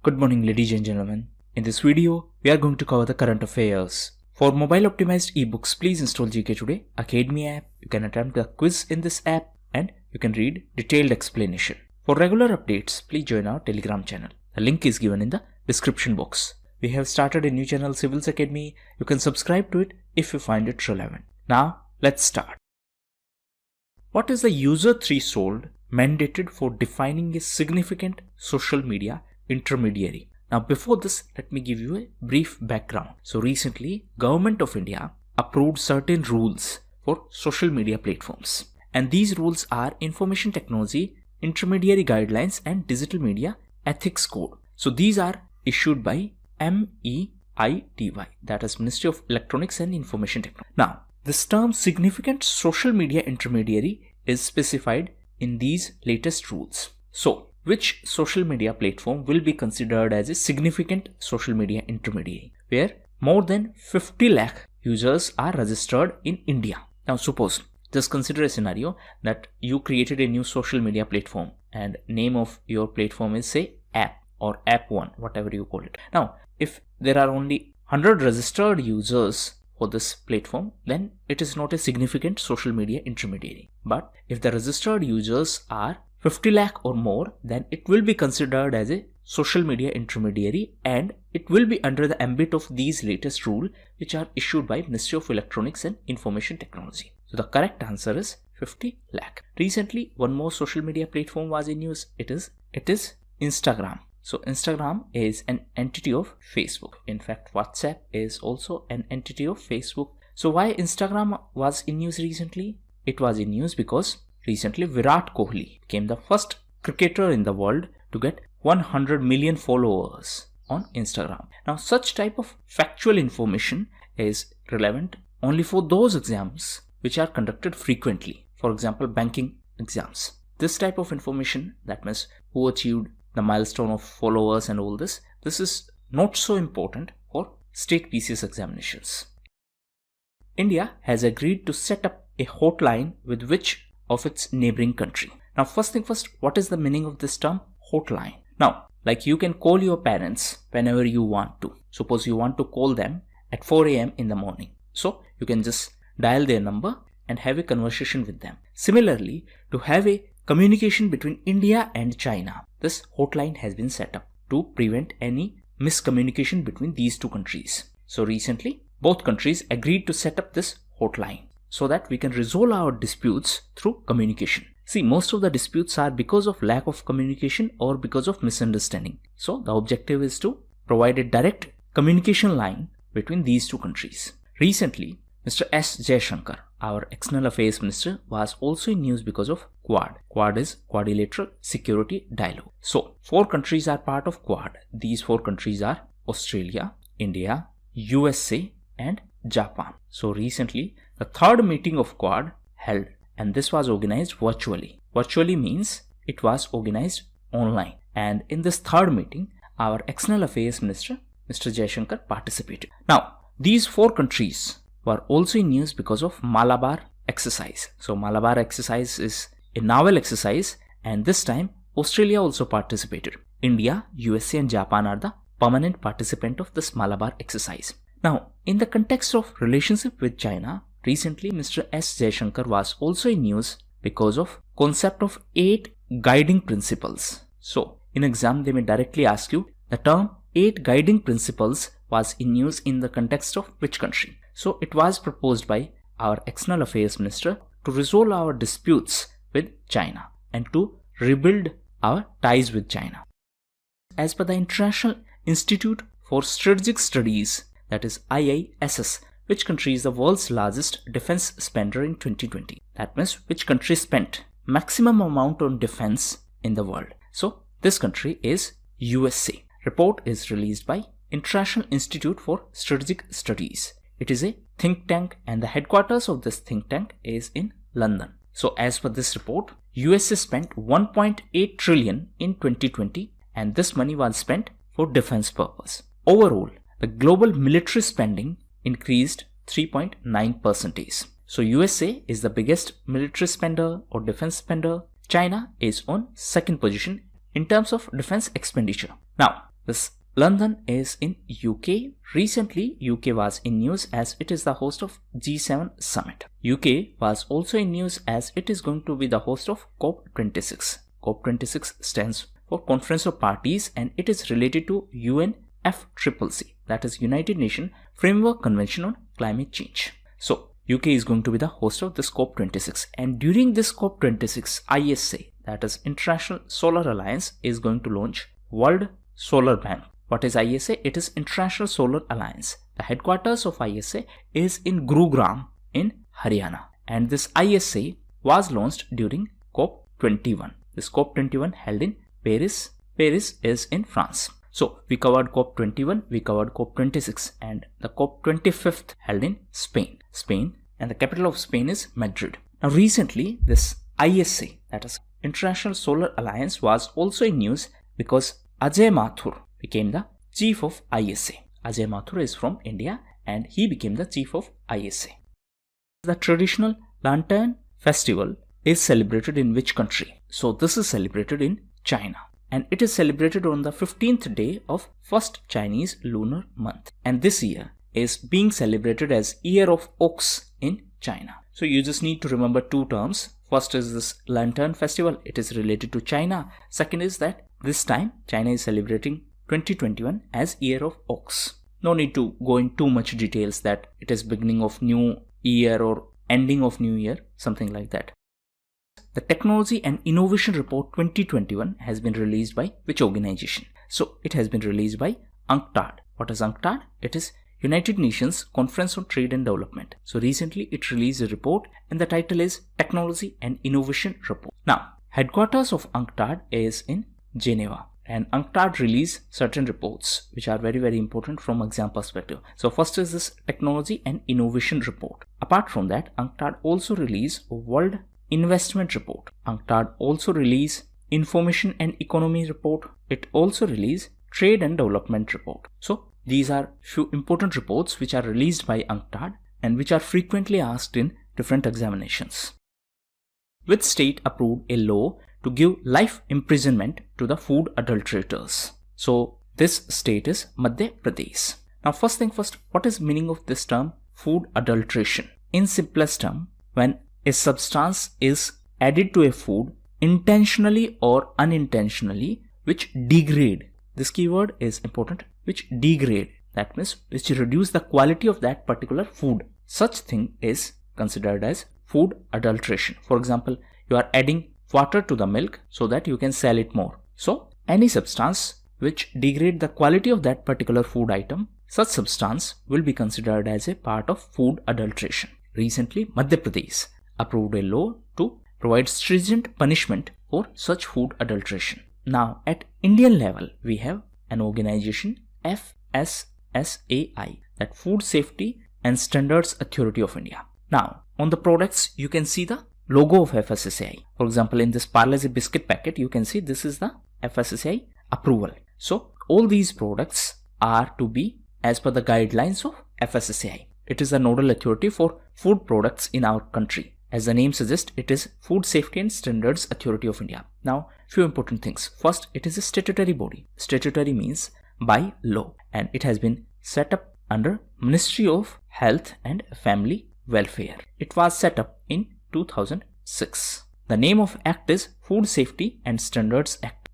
Good morning, ladies and gentlemen. In this video, we are going to cover the current affairs. For mobile optimized ebooks, please install GKToday Academy app. You can attempt the quiz in this app and you can read detailed explanation. For regular updates, please join our Telegram channel. The link is given in the description box. We have started a new channel, Civils Academy. You can subscribe to it if you find it relevant. Now, let's start. What is the user threshold mandated for defining a significant social media intermediary? Now before this, let me give you a brief background. So recently, Government of India approved certain rules for social media platforms. And these rules are Information Technology Intermediary Guidelines and Digital Media Ethics Code. So these are issued by MEITY, that is Ministry of Electronics and Information Technology. Now, this term significant social media intermediary is specified in these latest rules. So, which social media platform will be considered as a significant social media intermediary, where more than 50 lakh users are registered in India? Now suppose, just consider a scenario that you created a new social media platform and name of your platform is say app or app1, whatever you call it. Now, if there are only 100 registered users for this platform, then it is not a significant social media intermediary. But if the registered users are 50 lakh or more, then it will be considered as a social media intermediary and it will be under the ambit of these latest rules which are issued by Ministry of Electronics and Information Technology. So the correct answer is 50 lakh. Recently, one more social media platform was in news. It is Instagram. So Instagram is an entity of Facebook. In fact, WhatsApp is also an entity of Facebook. So why Instagram was in news recently? It was in news because recently Virat Kohli became the first cricketer in the world to get 100 million followers on Instagram. Now such type of factual information is relevant only for those exams which are conducted frequently. For example, banking exams. This type of information, that means who achieved the milestone of followers and all this is not so important for state PCS examinations. India has agreed to set up a hotline with which of its neighboring country. Now first thing first, what is the meaning of this term hotline? Now, like you can call your parents whenever you want to. Suppose you want to call them at 4 AM in the morning. So you can just dial their number and have a conversation with them. Similarly, to have a communication between India and China, this hotline has been set up to prevent any miscommunication between these two countries. So recently, both countries agreed to set up this hotline so that we can resolve our disputes through communication. See, most of the disputes are because of lack of communication or because of misunderstanding. So the objective is to provide a direct communication line between these two countries. Recently, Mr. S. Jaishankar, our External Affairs Minister, was also in news because of Quad. Quad is Quadrilateral Security Dialogue. So, 4 countries are part of Quad. These 4 countries are Australia, India, USA and Japan. So recently, the 3rd meeting of Quad held and this was organized virtually. Virtually means it was organized online. And in this 3rd meeting, our External Affairs Minister, Mr. Jaishankar, participated. Now, these 4 countries were also in news because of Malabar exercise. So Malabar exercise is a naval exercise and this time Australia also participated. India, USA and Japan are the permanent participant of this Malabar exercise. Now, in the context of relationship with China, recently Mr. S. Jaishankar was also in news because of concept of 8 guiding principles. So in exam they may directly ask you the term 8 guiding principles was in news in the context of which country. So it was proposed by our External Affairs Minister to resolve our disputes with China and to rebuild our ties with China. As per the International Institute for Strategic Studies, that is IISS, which country is the world's largest defense spender in 2020? That means which country spent maximum amount on defense in the world. So this country is USA. Report is released by International Institute for Strategic Studies. It is a think tank and the headquarters of this think tank is in London. So as per this report, USA spent 1.8 trillion in 2020 and this money was spent for defense purpose. Overall, the global military spending increased 3.9%. So USA is the biggest military spender or defense spender. China is on second position in terms of defense expenditure. Now, This London is in UK. Recently, UK was in news as it is the host of G7 summit. UK was also in news as it is going to be the host of COP26. COP26 stands for Conference of Parties and it is related to UNFCCC, that is United Nations Framework Convention on Climate Change. So UK is going to be the host of this COP26, and during this COP26, ISA, that is International Solar Alliance, is going to launch World Solar Bank. What is ISA? It is International Solar Alliance. The headquarters of ISA is in Gurugram in Haryana, and this ISA was launched during COP21. This COP21 held in Paris. Paris is in France. So we covered COP21, we covered COP26, and the COP25th held in Spain. And the capital of Spain is Madrid. Now recently this ISA, that is International Solar Alliance, was also in news because Ajay Mathur became the chief of ISA. Ajay Mathur is from India and he became the chief of ISA. The traditional Lantern Festival is celebrated in which country? So this is celebrated in China, and it is celebrated on the 15th day of first Chinese lunar month, and this year is being celebrated as Year of Ox in China. So you just need to remember two terms. First is this Lantern Festival, it is related to China. Second is that this time China is celebrating 2021 as Year of Ox. No need to go in too much details that it is beginning of new year or ending of new year, something like that. The Technology and Innovation Report 2021 has been released by which organization? So it has been released by UNCTAD. What is UNCTAD? It is United Nations Conference on Trade and Development. So recently it released a report and the title is Technology and Innovation Report. Now, headquarters of UNCTAD is in Geneva, and UNCTAD release certain reports which are very, very important from exam perspective. So first is this Technology and Innovation Report. Apart from that, UNCTAD also release a World Investment Report. UNCTAD also release Information and Economy Report. It also release Trade and Development Report. So these are few important reports which are released by UNCTAD and which are frequently asked in different examinations. Which state approved a law to give life imprisonment to the food adulterators? So this state is Madhya Pradesh. Now first thing first, what is meaning of this term food adulteration? In simplest term, when a substance is added to a food intentionally or unintentionally which degrade, this keyword is important, which degrade, that means which reduce the quality of that particular food. Such thing is considered as food adulteration. For example, you are adding water to the milk so that you can sell it more. So any substance which degrade the quality of that particular food item, such substance will be considered as a part of food adulteration. Recently, Madhya Pradesh approved a law to provide stringent punishment for such food adulteration. Now at Indian level, we have an organization FSSAI, that Food Safety and Standards Authority of India. Now on the products you can see the logo of FSSAI. For example, in this Parle-G biscuit packet you can see this is the FSSAI approval. So all these products are to be as per the guidelines of FSSAI. It is the nodal authority for food products in our country. As the name suggests, it is Food Safety and Standards Authority of India. Now, few important things. First, it is a statutory body. Statutory means by law, and it has been set up under Ministry of Health and Family Welfare. It was set up in 2006. The name of Act is Food Safety and Standards Act.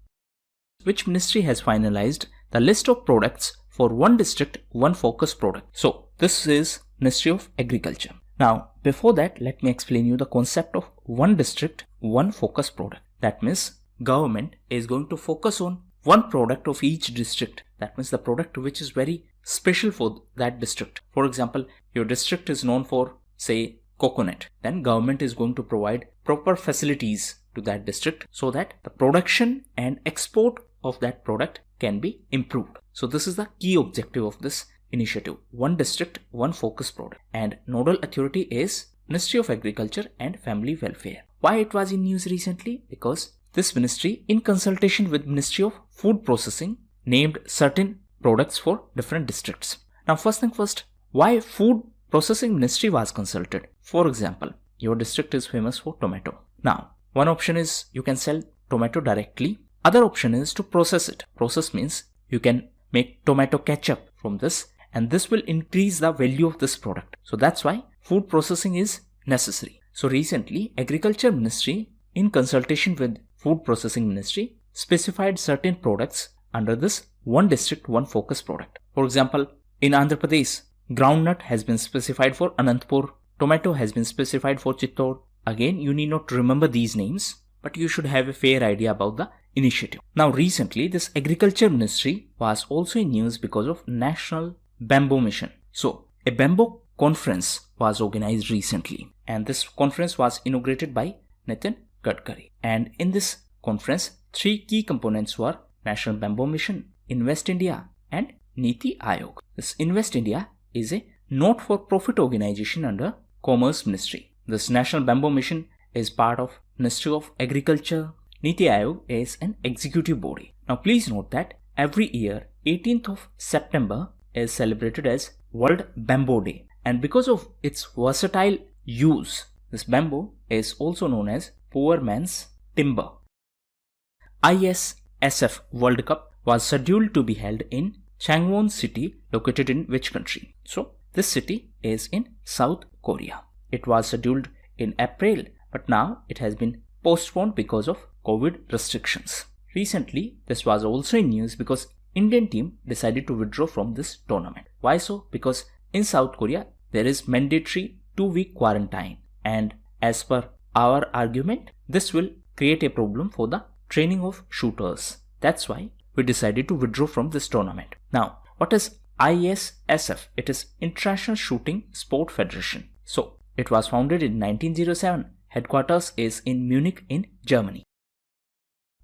Which ministry has finalized the list of products for one district, one focus product? So this is Ministry of Agriculture. Now, before that, let me explain you the concept of one district, one focus product. That means government is going to focus on one product of each district. That means the product which is very special for that district. For example, your district is known for, say, coconut. Then government is going to provide proper facilities to that district so that the production and export of that product can be improved. So this is the key objective of this initiative. One district, one focus product. And nodal authority is Ministry of Agriculture and Family Welfare. Why it was in news recently? Because this ministry, in consultation with Ministry of Food Processing, named certain products for different districts. Now first thing first, why Food Processing Ministry was consulted? For example, your district is famous for tomato. Now one option is you can sell tomato directly. Other option is to process it. Process means you can make tomato ketchup from this, and this will increase the value of this product. So that's why food processing is necessary. So recently, Agriculture Ministry in consultation with Food Processing Ministry specified certain products under this one district, one focus product. For example, in Andhra Pradesh, groundnut has been specified for Anantapur, tomato has been specified for Chittor. Again, you need not to remember these names, but you should have a fair idea about the initiative. Now recently, this Agriculture Ministry was also in news because of National Bamboo Mission. So a bamboo conference was organized recently, and this conference was inaugurated by Nitin Gadkari. And in this conference, 3 key components were National Bamboo Mission, Invest India, and Niti Aayog. This Invest India is a not-for-profit organization under Commerce Ministry. This National Bamboo Mission is part of Ministry of Agriculture. Niti Aayog is an executive body. Now please note that every year 18th of September is celebrated as World Bamboo Day, and because of its versatile use, this bamboo is also known as poor man's timber. ISSF World Cup was scheduled to be held in Changwon city, located in which country? So this city is in South Korea. It was scheduled in April, but now it has been postponed because of COVID restrictions. Recently, this was also in news because Indian team decided to withdraw from this tournament. Why so? Because in South Korea, there is mandatory 2-week quarantine, and as per our argument, this will create a problem for the training of shooters. That's why we decided to withdraw from this tournament. Now, what is ISSF? It is International Shooting Sport Federation. So, it was founded in 1907. Headquarters is in Munich in Germany.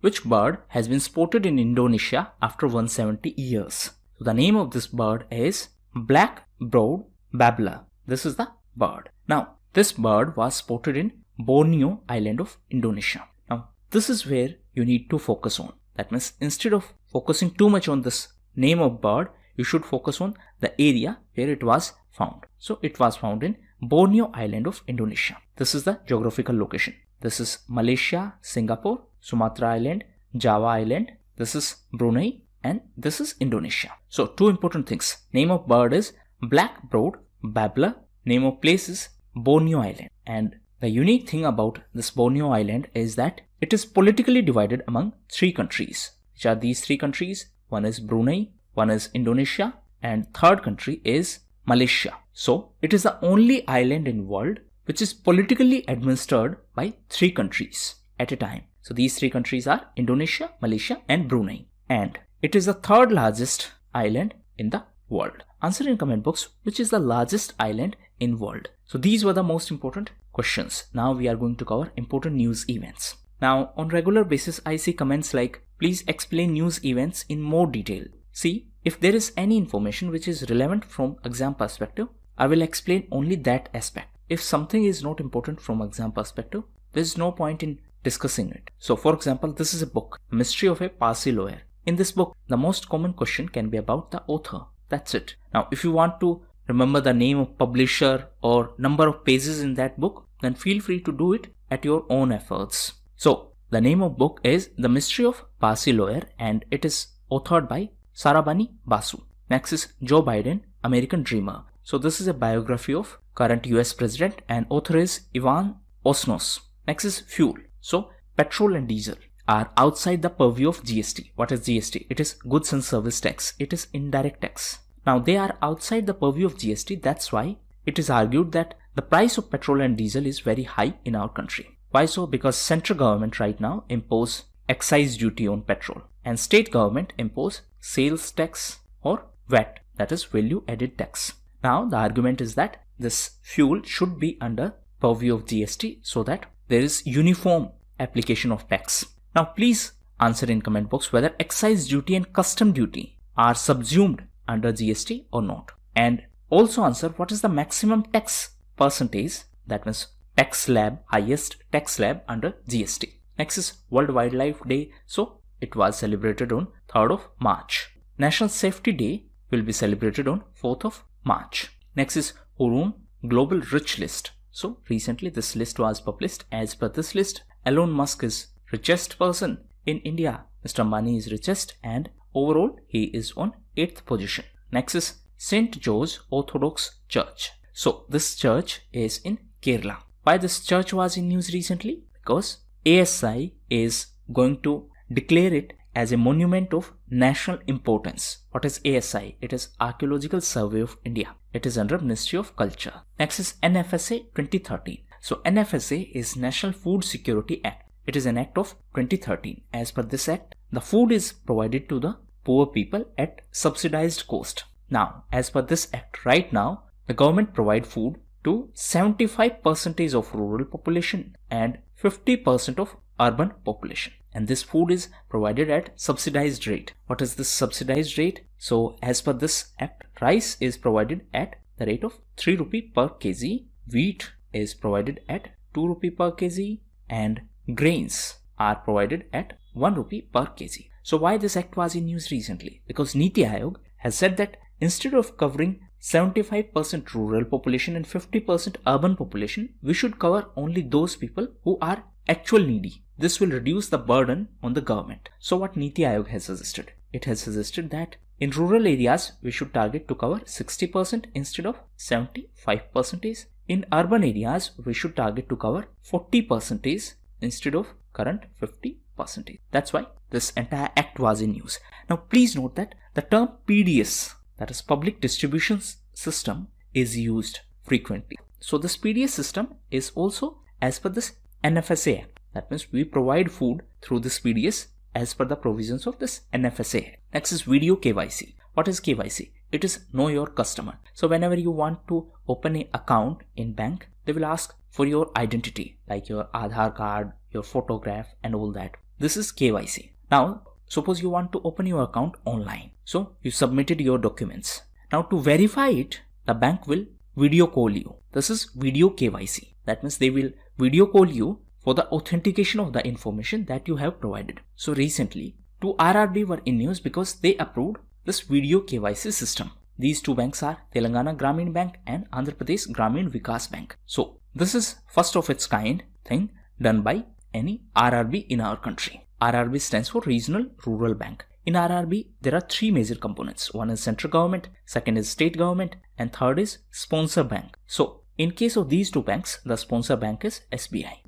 Which bird has been spotted in Indonesia after 170 years? So the name of this bird is black-browed babbler. This is the bird. Now, this bird was spotted in Borneo island of Indonesia. Now, this is where you need to focus on. That means instead of focusing too much on this name of bird, you should focus on the area where it was found. So it was found in Borneo island of Indonesia. This is the geographical location. This is Malaysia, Singapore, Sumatra Island, Java Island. This is Brunei, and this is Indonesia. So 2 important things. Name of bird is black-browed babbler. Name of place is Borneo Island. And the unique thing about this Borneo Island is that it is politically divided among 3 countries. Which are these 3 countries? One is Brunei, one is Indonesia, and third country is Malaysia. So it is the only island in world which is politically administered by 3 countries at a time. So these 3 countries are Indonesia, Malaysia, and Brunei. And it is the 3rd largest island in the world. Answer in comment box which is the largest island in world. So these were the most important questions. Now we are going to cover important news events. Now on regular basis I see comments like, please explain news events in more detail. See, if there is any information which is relevant from exam perspective, I will explain only that aspect. If something is not important from exam perspective, there is no point in discussing it. So for example, this is a book, Mystery of a Parsi Lawyer. In this book, the most common question can be about the author. That's it. Now, if you want to remember the name of publisher or number of pages in that book, then feel free to do it at your own efforts. So the name of book is The Mystery of Parsi Lawyer, and it is authored by Sarabani Basu. Next is Joe Biden, American Dreamer. So this is a biography of current US president, and author is Ivan Osnos. Next is fuel. So petrol and diesel are outside the purview of GST. What is GST? It is goods and service tax. It is indirect tax. Now they are outside the purview of GST. That's why it is argued that the price of petrol and diesel is very high in our country. Why so? Because central government right now impose excise duty on petrol, and state government impose sales tax or VAT, that is value added tax. Now the argument is that this fuel should be under purview of GST so that there is uniform application of tax. Now please answer in comment box whether excise duty and custom duty are subsumed under GST or not. And also answer what is the maximum tax percentage, that means tax slab, highest tax slab under GST. Next is World Wildlife Day. So it was celebrated on 3rd of March. National Safety Day will be celebrated on 4th of March. Next is Hurun Global Rich List. So recently this list was published. As per this list, Elon Musk is richest person in India, Mr. Ambani is richest and overall he is on 8th position. Next is St. George Orthodox Church. So this church is in Kerala. Why this church was in news recently? Because ASI is going to declare it as a monument of national importance. What is ASI? It is Archaeological Survey of India. It is under Ministry of Culture. Next is NFSA 2013. So NFSA is National Food Security Act. It is an act of 2013. As per this act, the food is provided to the poor people at subsidized cost. Now, as per this act, right now, the government provide food to 75% of rural population and 50% of urban population. And this food is provided at subsidized rate. What is this subsidized rate? So as per this act, rice is provided at the rate of 3 rupee per kg, wheat is provided at 2 rupee per kg, and grains are provided at 1 rupee per kg. So why this act was in news recently? Because Niti Aayog has said that instead of covering 75% rural population and 50% urban population, we should cover only those people who are actual needy. This will reduce the burden on the government. So what Niti Aayog has suggested? It has suggested that in rural areas, we should target to cover 60% instead of 75%. In urban areas, we should target to cover 40% instead of current 50%. That's why this entire act was in news. Now please note that the term PDS, that is Public Distribution System, is used frequently. So this PDS system is also as per this NFSA Act. That means we provide food through this PDS as per the provisions of this NFSA Act. Next is video KYC. What is KYC? It is know your customer. So whenever you want to open an account in bank, they will ask for your identity, like your Aadhaar card, your photograph and all that. This is KYC. Now, suppose you want to open your account online. So you submitted your documents. Now to verify it, the bank will video call you. This is video KYC. That means they will video call you for the authentication of the information that you have provided. So recently, two RRB were in news because they approved this video KYC system. These two banks are Telangana Gramin Bank and Andhra Pradesh Gramin Vikas Bank. So this is first of its kind thing done by any RRB in our country. RRB stands for Regional Rural Bank. In RRB, there are three major components. One is central government, second is state government, and third is sponsor bank. So in case of these two banks, the sponsor bank is SBI.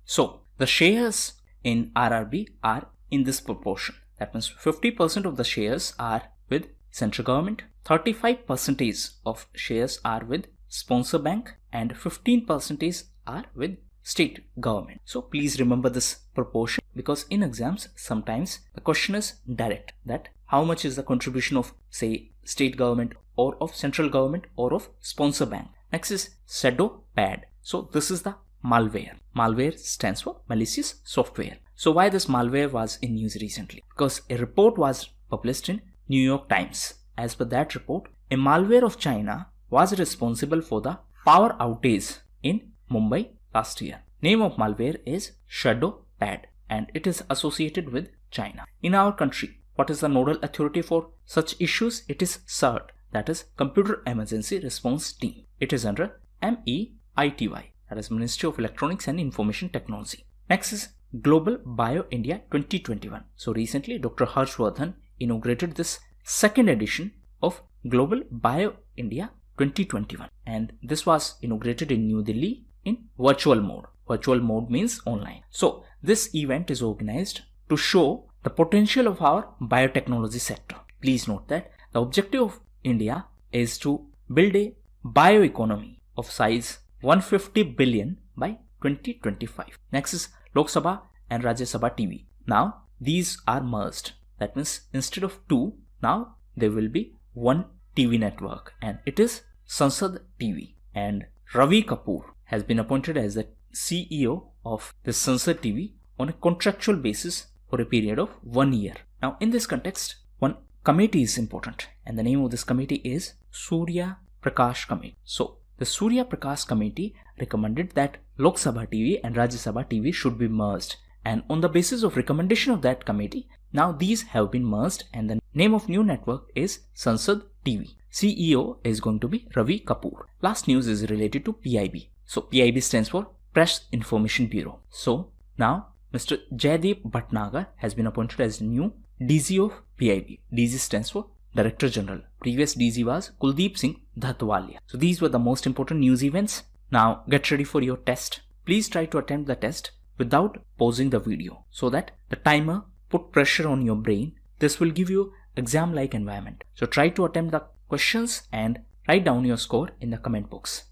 So the shares in RRB are in this proportion. That means 50% of the shares are with central government, 35% of shares are with sponsor bank, and 15% are with state government. So please remember this proportion, because in exams sometimes the question is direct, that how much is the contribution of say state government or of central government or of sponsor bank. Next is shadow pad. So this is the malware. Malware stands for malicious software. So why this malware was in news recently? Because a report was published in New York Times. As per that report, a malware of China was responsible for the power outage in Mumbai last year. Name of malware is Shadow Pad and it is associated with China. In our country, what is the nodal authority for such issues? It is CERT, that is Computer Emergency Response Team. It is under MEITY, that is Ministry of Electronics and Information Technology. Next is Global Bio India 2021. So recently Dr. Harshvardhan inaugurated this second edition of Global Bio India 2021 and this was inaugurated in New Delhi in virtual mode. Virtual mode means online. So this event is organized to show the potential of our biotechnology sector. Please note that the objective of India is to build a bioeconomy of size 150 billion by 2025. Next is Lok Sabha and Rajya Sabha TV. Now these are merged. That means instead of two, now there will be one TV network and it is Sansad TV. And Ravi Kapoor has been appointed as the CEO of the Sansad TV on a contractual basis for a period of 1 year. Now in this context, one committee is important and the name of this committee is Surya Prakash Committee. So the Surya Prakash Committee recommended that Lok Sabha TV and Rajya Sabha TV should be merged, and on the basis of recommendation of that committee, now these have been merged and the name of new network is Sansad TV. CEO is going to be Ravi Kapoor. Last news is related to PIB. So PIB stands for Press Information Bureau. So now Mr. Jaideep Bhatnagar has been appointed as the new DG of PIB. DG stands for Director General. Previous DG was Kuldeep Singh Dhatwalia. So these were the most important news events. Now get ready for your test. Please try to attempt the test without pausing the video so that the timer put pressure on your brain. This will give you exam-like environment. So try to attempt the questions and write down your score in the comment box.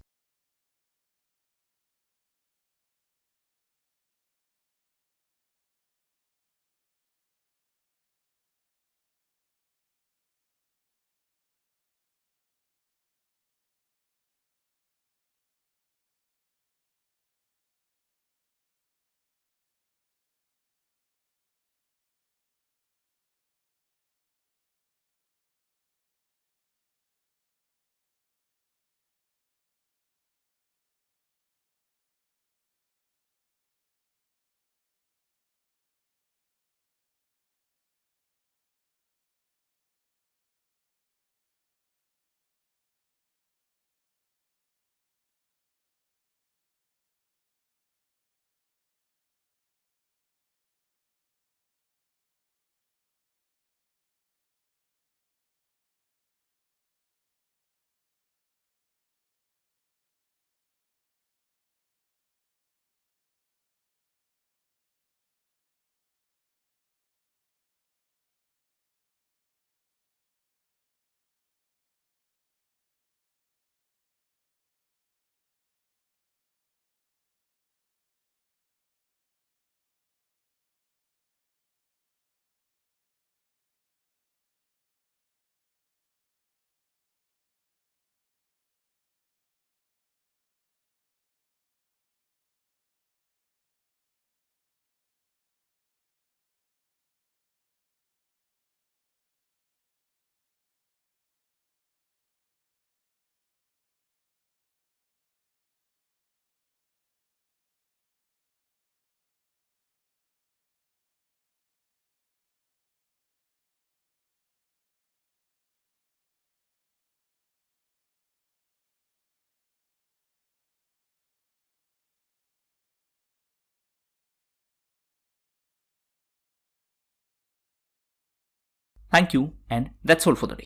Thank you, and that's all for the day.